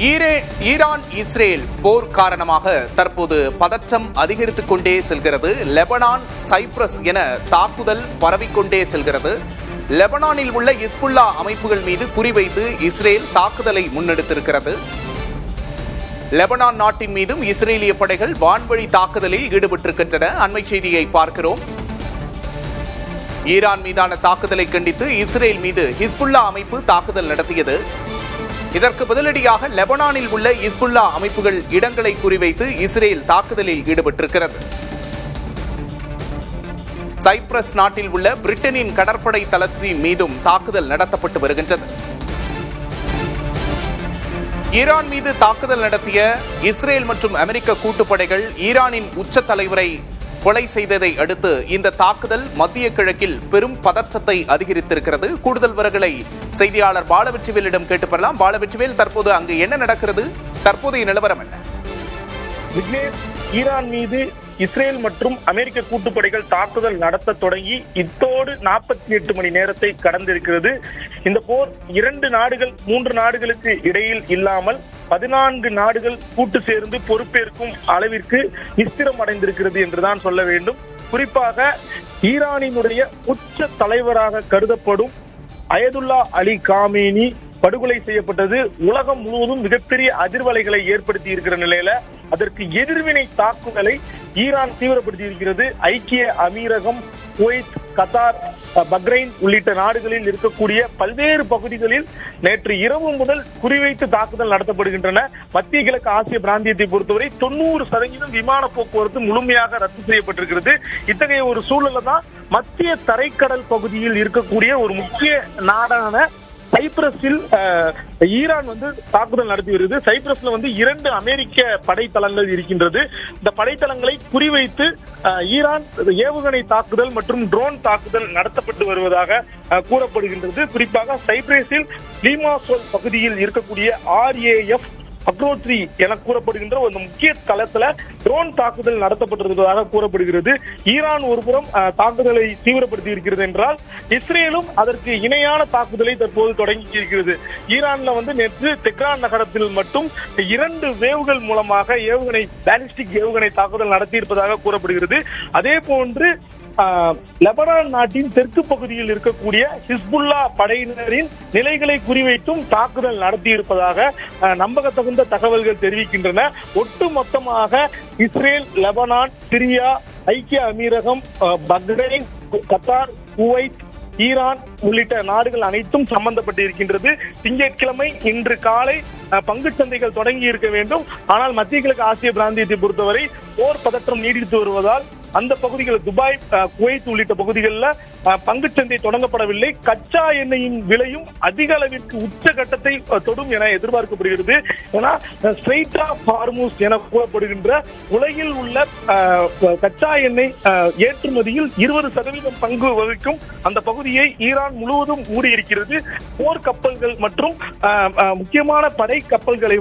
Iran Israel போர் காரணமாக தற்போது பதற்றம் அதிகரித்துக் கொண்டே செல்கிறது. லெபனான், சைப்ரஸ் என தாக்குதல் பரவிக்கொண்டே செல்கிறது. லெபனானில் உள்ள ஹிஸ்புல்லா அமைப்புகள் மீது குறிவைத்து இஸ்ரேல் தாக்குதலை முன்னெடுத்திருக்கிறது. லெபனான் நாட்டின் மீதும் இஸ்ரேலிய படைகள் வான்வழி தாக்குதலில் ஈடுபட்டிருக்கின்றன. அண்மை செய்தியை பார்க்கிறோம். ஈரான் மீதான தாக்குதலை கண்டித்து இஸ்ரேல் மீது ஹிஸ்புல்லா அமைப்பு தாக்குதல் நடத்தியது. இதற்கு பதிலடியாக லெபனானில் உள்ள ஹிஸ்புல்லா அமைப்புகள் இடங்களை குறிவைத்து இஸ்ரேல் தாக்குதலில் ஈடுபட்டிருக்கிறது. சைப்ரஸ் நாட்டில் உள்ள பிரிட்டனின் கடற்படை தளத்தின் மீதும் தாக்குதல் நடத்தப்பட்டு வருகின்றது. ஈரான் மீது தாக்குதல் நடத்திய இஸ்ரேல் மற்றும் அமெரிக்க கூட்டுப்படைகள் ஈரானின் உச்ச தலைவரை கொலை செய்ததை அடுத்து இந்த தாக்குதல் மத்திய கிழக்கில் பெரும் பதற்றத்தை அதிகரித்திருக்கிறது. கூடுதல் விவரங்களை செய்தியாளர் பாலவெற்றிவேலிடம் கேட்டு பெறலாம். பாலவெற்றிவேல், தற்போது அங்கு என்ன நடக்கிறது? தற்போதைய நிலவரம் என்ன? விக்னேஷ், ஈரான் மீது இஸ்ரேல் மற்றும் அமெரிக்க கூட்டுப்படைகள் தாக்குதல் நடத்த தொடங்கி இத்தோடு 48 மணி நேரத்தை கடந்திருக்கிறது. இந்த போர் 2 நாடுகள் 3 நாடுகளுக்கு இடையில் இல்லாமல் 14 நாடுகள் கூட்டு சேர்ந்து பொறுப்பேற்கும் அளவிற்கு விஸ்திரம் அடைந்திருக்கிறது என்றுதான் சொல்ல வேண்டும். குறிப்பாக ஈரானினுடைய உச்ச தலைவராக கருதப்படும் அயதுல்லா அலி காமேனி படுகொலை செய்யப்பட்டது உலகம் முழுவதும் மிகப்பெரிய அதிர்வலைகளை ஏற்படுத்தி இருக்கிற நிலையில அதற்கு எதிர்வினை தாக்குதலை ஈரான் தீவிரப்படுத்தி இருக்கிறது. ஐக்கிய அமீரகம், குவைத், கத்தார், பக்ரைன் உள்ளிட்ட நாடுகளில் இருக்கக்கூடிய பல்வேறு பகுதிகளில் நேற்று இரவு முதல் குறிவைத்து தாக்குதல் நடத்தப்படுகின்றன. மத்திய கிழக்கு ஆசிய பிராந்தியத்தை பொறுத்தவரை 90% விமான போக்குவரத்து முழுமையாக ரத்து செய்யப்பட்டிருக்கிறது. இத்தகைய ஒரு சூழல்ல தான் மத்திய தரைக்கடல் பகுதியில் இருக்கக்கூடிய ஒரு முக்கிய நாடான சைப்ரஸில் ஈரான் தாக்குதல் நடத்தி வருகிறது. சைப்ரஸ்ல 2 அமெரிக்க படைத்தளங்கள் இருக்கின்றது. இந்த படைத்தளங்களை குறிவைத்து ஈரான் ஏவுகணை தாக்குதல் மற்றும் ட்ரோன் தாக்குதல் நடத்தப்பட்டு வருவதாக கூறப்படுகின்றது. குறிப்பாக சைப்ரஸில் லீமாசோல் பகுதியில் இருக்கக்கூடிய RAF அக்ரோத்ரி என கூறப்படுகின்ற ஒரு முக்கிய தளத்துல ட்ரோன் தாக்குதல் நடத்தப்பட்டிருப்பதாக கூறப்படுகிறது. ஈரான் ஒருபுறம் தாக்குதலை தீவிரப்படுத்தி இருக்கிறது என்றால் இஸ்ரேலும் அதற்கு இணையான தாக்குதலை தற்போது தொடங்கி இருக்கிறது. ஈரான்ல நேற்று தெஹ்ரான் நகரத்தில் மட்டும் 2 வேவுகள் மூலமாக பாலிஸ்டிக் ஏவுகணை தாக்குதல் நடத்தியிருப்பதாக கூறப்படுகிறது. அதே போன்று லெபனான் நாட்டின் தெற்கு பகுதியில் இருக்கக்கூடிய ஹிஸ்புல்லா படையினரின் நிலைகளை குறிவைத்தும் தாக்குதல் நடத்தியிருப்பதாக நம்பகத்தகுந்த தகவல்கள் தெரிவிக்கின்றன. ஒட்டுமொத்தமாக இஸ்ரேல், லெபனான், சிரியா, ஐக்கிய அமீரகம், பக்ரைன், கத்தார், குவைத், ஈரான் உள்ளிட்ட நாடுகள் அனைத்தும் சம்பந்தப்பட்டு இருக்கின்றது. திங்கட்கிழமை இன்று காலை பங்கு சந்தைகள் தொடங்கி இருக்க வேண்டும். ஆனால் மத்திய கிழக்கு ஆசிய பிராந்தியத்தை பொறுத்தவரை போர் பதற்றம் நீடித்து வருவதால் அந்த பகுதிகள் துபாய், குவைத் உள்ளிட்ட பகுதிகளில் பங்குச்சந்தை தொடங்கப்படவில்லை. கச்சா எண்ணெயின் விலையும் அதிக அளவிற்கு உச்சகட்டத்தை தொடும் என எதிர்பார்க்கப்படுகிறது. ஏன்னா ஸ்ட்ரெய்ட் ஆஃப் ஹார்மூஸ் என கூறப்படுகின்ற உலகில் உள்ள கச்சா எண்ணெய் ஏற்றுமதியில் 20% பங்கு வகிக்கும் அந்த பகுதியை ஈரான் முழுவதும் மூடியிருக்கிறது. போர் கப்பல்கள் மற்றும் முக்கியமான படை கப்பல்களை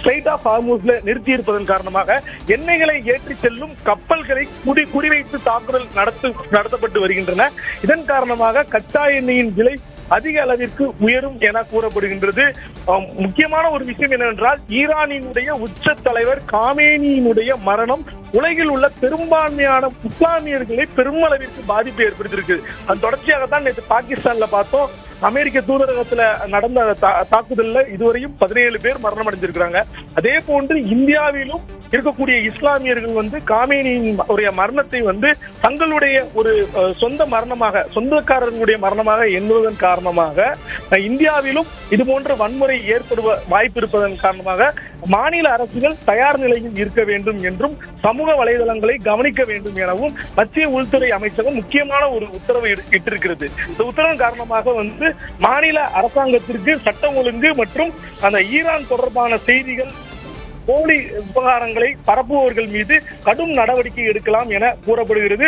ஸ்ட்ரெய்ட் ஆஃப் ஹார்மூஸ்ல நிறுத்தியிருப்பதன் காரணமாக எண்ணெய்களை ஏற்றி செல்லும் கப்பல்களை குறிவைத்து தாக்குதல் நடத்தப்பட்டு வருகின்றன. இதன் காரணமாக கச்சா எண்ணெயின் விலை அதிக அளவிற்கு உயரும் என கூறப்படுகின்றது. முக்கியமான ஒரு விஷயம் என்னவென்றால் ஈரானினுடைய உச்ச தலைவர் காமேனியினுடைய மரணம் உலகில் உள்ள பெரும்பான்மையான இஸ்லாமியர்களை பெருமளவிற்கு பாதிப்பை ஏற்படுத்தியிருக்கு. அதன் தொடர்ச்சியாகத்தான் நேற்று பாகிஸ்தான்ல பார்த்தோம். அமெரிக்க தூதரகத்துல நடந்த தாக்குதல்ல இதுவரையும் 17 பேர் மரணம் அடைஞ்சிருக்கிறாங்க. அதே போன்று இந்தியாவிலும் இருக்கக்கூடிய இஸ்லாமியர்கள் காமேனியின் மரணத்தை தங்களுடைய ஒரு சொந்த மரணமாக, சொந்தக்காரர்களுடைய மரணமாக எண்ணுவதன் காரணமாக இந்தியாவிலும் இது போன்ற வன்முறை ஏற்படுவ வாய்ப்பு இருப்பதன் காரணமாக மாநில அரசுகள் தயார் நிலையில் இருக்க வேண்டும் என்றும் சமூக வலைதளங்களை கவனிக்க வேண்டும் எனவும் மத்திய உள்துறை அமைச்சகம் முக்கியமான ஒரு உத்தரவை இட்டிருக்கிறது. இந்த உத்தரவின் காரணமாக மாநில அரசாங்கத்திற்கு சட்டம் ஒழுங்கு மற்றும் அந்த ஈரான் தொடர்பான செய்திகள், போலி விவகாரங்களை பரப்புபவர்கள் மீது கடும் நடவடிக்கை எடுக்கலாம் என கூறப்படுகிறது.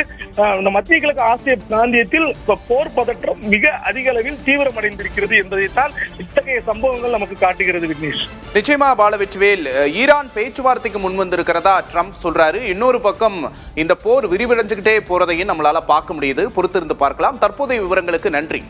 மத்திய கிழக்கு ஆசிய பிராந்தியத்தில் போர் பதற்றம் மிக அதிக அளவில் தீவிரமடைந்திருக்கிறது என்பதைத்தான் இத்தகைய சம்பவங்கள் நமக்கு காட்டுகிறது. விக்னேஷ், நிச்சயமா பாலவெற்றிவேல், ஈரான் பேச்சுவார்த்தைக்கு முன் வந்திருக்கிறதா ட்ரம்ப் சொல்றாரு. இன்னொரு பக்கம் இந்த போர் விரிவடைஞ்சுக்கிட்டே போறதையும் நம்மளால பார்க்க முடியுது. பொறுத்திருந்து பார்க்கலாம். தற்போதைய விவரங்களுக்கு நன்றி.